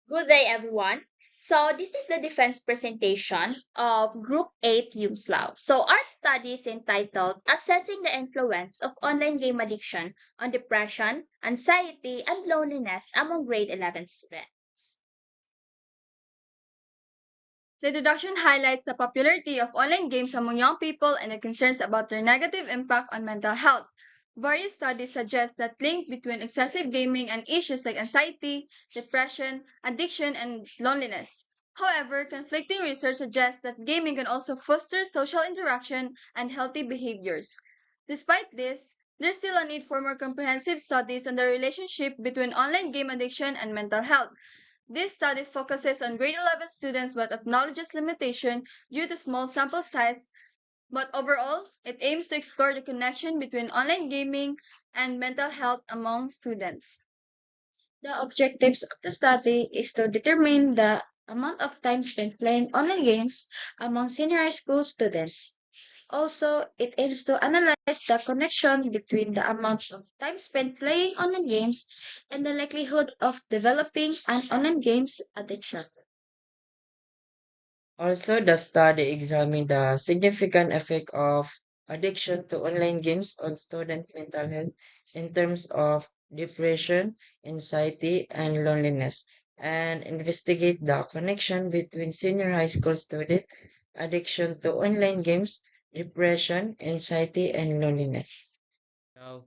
Good day, everyone. So, this is the defense presentation of Group 8 Hume's Law. So, our study is entitled Assessing the Influence of Online Game Addiction on Depression, Anxiety, and Loneliness Among Grade 11 Students. The introduction highlights the popularity of online games among young people and the concerns about their negative impact on mental health. Various studies suggest that link between excessive gaming and issues like anxiety, depression, addiction, and loneliness. However, conflicting research suggests that gaming can also foster social interaction and healthy behaviors. Despite this, there's still a need for more comprehensive studies on the relationship between online game addiction and mental health. This study focuses on grade 11 students but acknowledges limitation due to small sample size, but overall, it aims to explore the connection between online gaming and mental health among students. The objectives of the study is to determine the amount of time spent playing online games among senior high school students. Also, it aims to analyze the connection between the amount of time spent playing online games and the likelihood of developing an online games addiction. Also, the study examined the significant effect of addiction to online games on student mental health in terms of depression, anxiety, and loneliness, and investigate the connection between senior high school student addiction to online games, depression, anxiety, and loneliness. Now,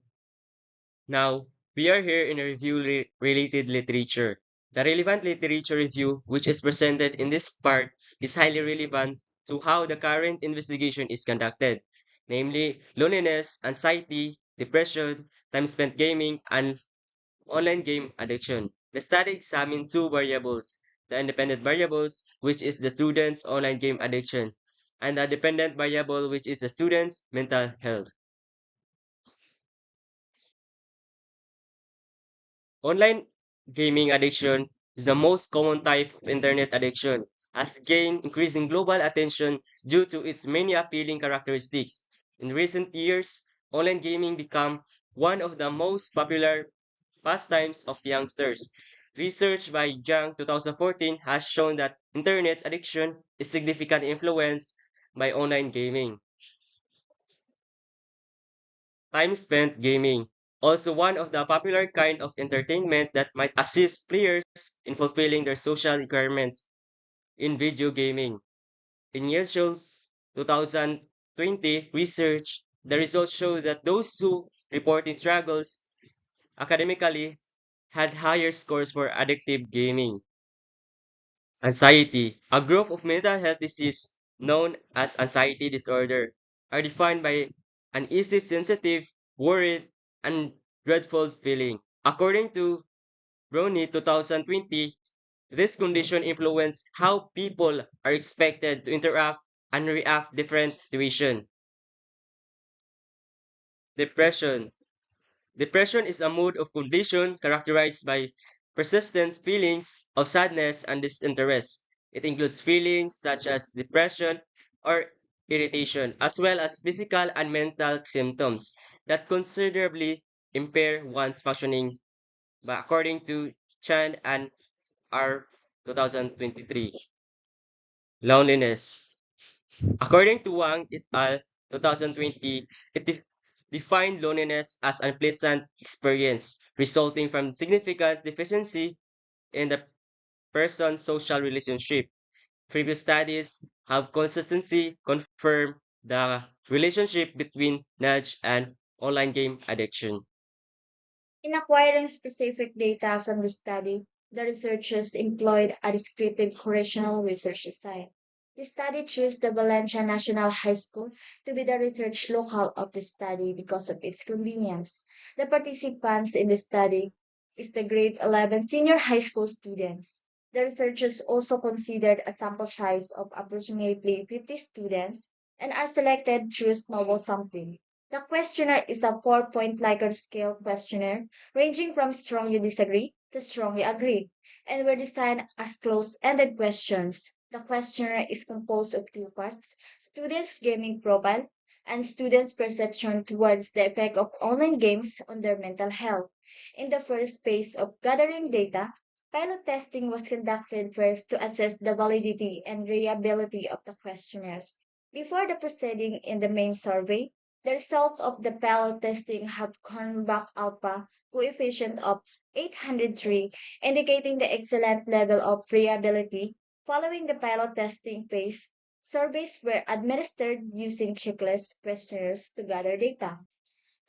now we are here in a review related literature. The relevant literature review, which is presented in this part, is highly relevant to how the current investigation is conducted, namely loneliness, anxiety, depression, time spent gaming, and online game addiction. The study examined two variables, the independent variables, which is the student's online game addiction, and the dependent variable, which is the student's mental health. Online gaming addiction is the most common type of internet addiction, has gained increasing global attention due to its many appealing characteristics. In recent years, online gaming became one of the most popular pastimes of youngsters. Research by Young 2014 has shown that internet addiction is significantly influenced by online gaming. Time spent gaming. Also one of the popular kind of entertainment that might assist players in fulfilling their social requirements in video gaming. In years shows 2020 research, the results show that those who reporting struggles academically had higher scores for addictive gaming. Anxiety, a group of mental health disease known as anxiety disorder, are defined by an easy sensitive, worried, and dreadful feeling. According to Brony 2020, this condition influences how people are expected to interact and react different situations. Depression. Depression is a mood of condition characterized by persistent feelings of sadness and disinterest. It includes feelings such as depression or irritation, as well as physical and mental symptoms that considerably impair one's functioning, but according to Chan and R 2023. Loneliness. According to Wang et al. 2020, it defined loneliness as unpleasant experience resulting from significant deficiency in the person's social relationship. Previous studies have consistently confirmed the relationship between nudge and online game addiction. In acquiring specific data from the study, the researchers employed a descriptive correctional research design. The study chose the Valencia National High School to be the research locale of the study because of its convenience. The participants in the study is the grade 11 senior high school students. The researchers also considered a sample size of approximately 50 students and are selected through snowball sampling. The questionnaire is a 4-point Likert scale questionnaire ranging from strongly disagree to strongly agree, and were designed as closed-ended questions. The questionnaire is composed of two parts: students' gaming profile and students' perception towards the effect of online games on their mental health. In the first phase of gathering data, Pilot testing was conducted first to assess the validity and reliability of the questionnaires. Before the proceeding in the main survey, the result of the pilot testing had Cronbach alpha coefficient of 803, indicating the excellent level of reliability. Following the pilot testing phase, surveys were administered using checklist questionnaires to gather data.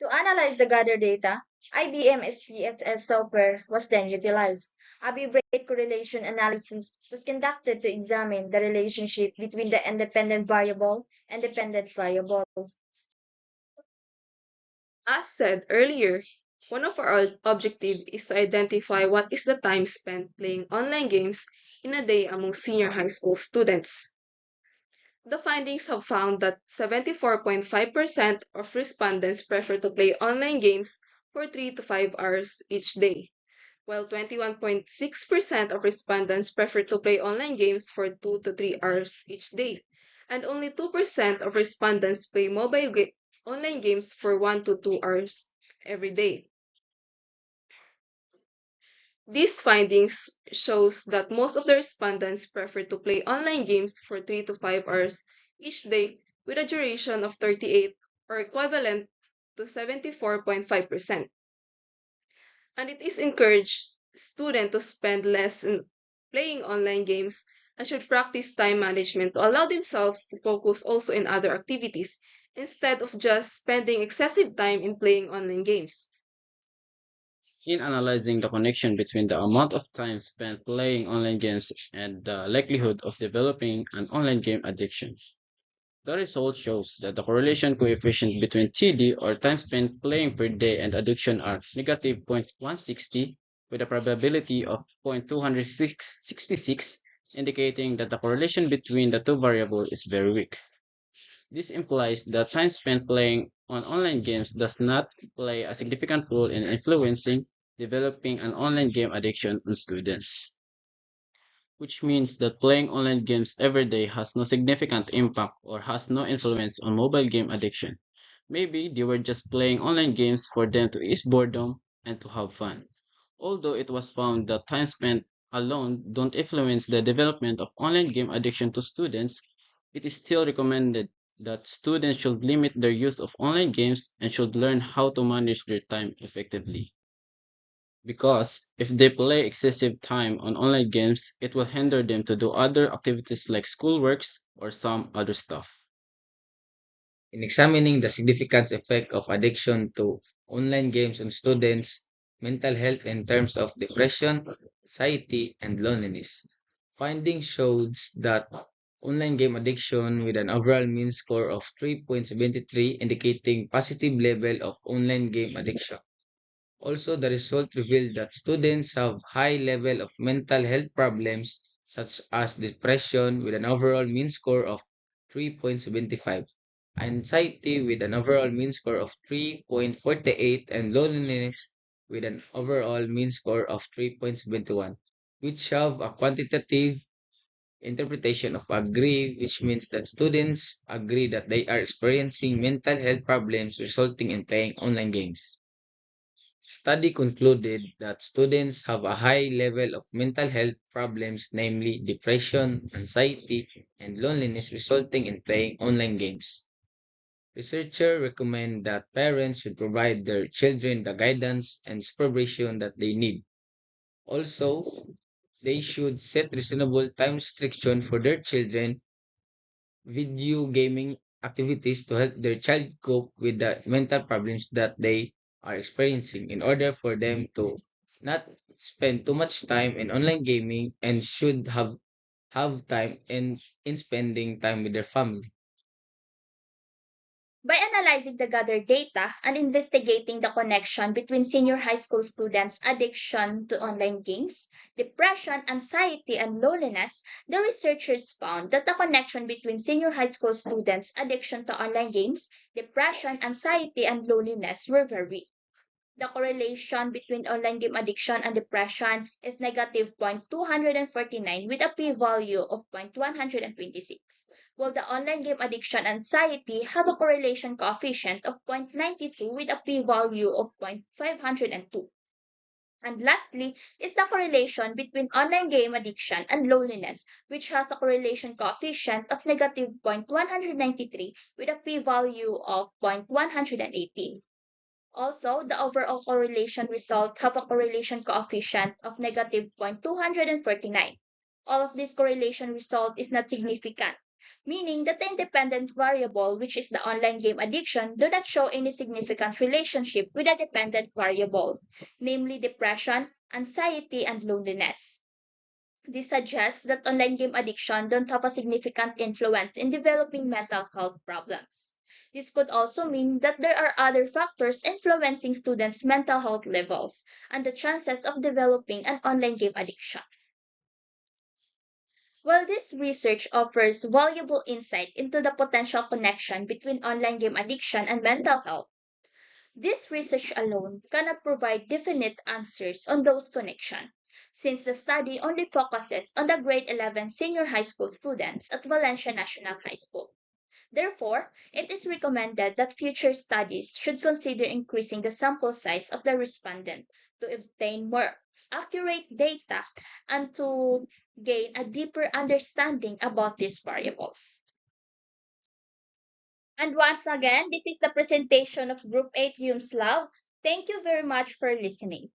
To analyze the gathered data, IBM SPSS software was then utilized. A rate correlation analysis was conducted to examine the relationship between the independent variable and dependent variables. As said earlier, one of our objectives is to identify what is the time spent playing online games in a day among senior high school students. The findings have found that 74.5% of respondents prefer to play online games for 3 to 5 hours each day, while 21.6% of respondents prefer to play online games for 2 to 3 hours each day, and only 2% of respondents play online games for 1 to 2 hours every day. These findings shows that most of the respondents prefer to play online games for 3 to 5 hours each day with a duration of 38 or equivalent to 74.5%. And it is encouraged students to spend less in playing online games and should practice time management to allow themselves to focus also in other activities instead of just spending excessive time in playing online games. In analyzing the connection between the amount of time spent playing online games and the likelihood of developing an online game addiction, the result shows that the correlation coefficient between TD or time spent playing per day and addiction are negative 0.160 with a probability of 0.266, indicating that the correlation between the two variables is very weak. This implies that time spent playing on online games does not play a significant role in influencing developing an online game addiction on students, which means that playing online games every day has no significant impact or has no influence on mobile game addiction. Maybe they were just playing online games for them to ease boredom and to have fun. Although it was found that time spent alone don't influence the development of online game addiction to students, it is still recommended that students should limit their use of online games and should learn how to manage their time effectively. Because if they play excessive time on online games, it will hinder them to do other activities like schoolworks or some other stuff. In examining the significant effect of addiction to online games on students' mental health in terms of depression, anxiety, and loneliness. Findings shows that online game addiction with an overall mean score of 3.73 indicating positive level of online game addiction. Also, the result revealed that students have high level of mental health problems such as depression with an overall mean score of 3.75, anxiety with an overall mean score of 3.48, and loneliness with an overall mean score of 3.71, which have a quantitative interpretation of agree, which means that students agree that they are experiencing mental health problems resulting in playing online games. Study concluded that students have a high level of mental health problems, namely depression, anxiety, and loneliness resulting in playing online games. Researchers recommend that parents should provide their children the guidance and supervision that they need. Also, they should set reasonable time restriction for their children video gaming activities to help their child cope with the mental problems that they are experiencing in order for them to not spend too much time in online gaming and should have time in spending time with their family. By analyzing the gathered data and investigating the connection between senior high school students' addiction to online games, depression, anxiety, and loneliness, the researchers found that the connection between senior high school students' addiction to online games, depression, anxiety, and loneliness were very. The correlation between online game addiction and depression is negative 0.249 with a p-value of 0.126, while the online game addiction and anxiety have a correlation coefficient of 0.92 with a p-value of 0.502. And lastly is the correlation between online game addiction and loneliness, which has a correlation coefficient of negative 0.193 with a p-value of 0.118. Also, the overall correlation result have a correlation coefficient of negative 0.249. All of this correlation result is not significant, meaning that the independent variable, which is the online game addiction, do not show any significant relationship with a dependent variable, namely depression, anxiety, and loneliness. This suggests that online game addiction don't have a significant influence in developing mental health problems. This could also mean that there are other factors influencing students' mental health levels and the chances of developing an online game addiction. While this research offers valuable insight into the potential connection between online game addiction and mental health, this research alone cannot provide definite answers on those connections, since the study only focuses on the grade 11 senior high school students at Valencia National High School. Therefore, it is recommended that future studies should consider increasing the sample size of the respondent to obtain more accurate data and to gain a deeper understanding about these variables. And once again, this is the presentation of Group 8 Hume's Lab. Thank you very much for listening.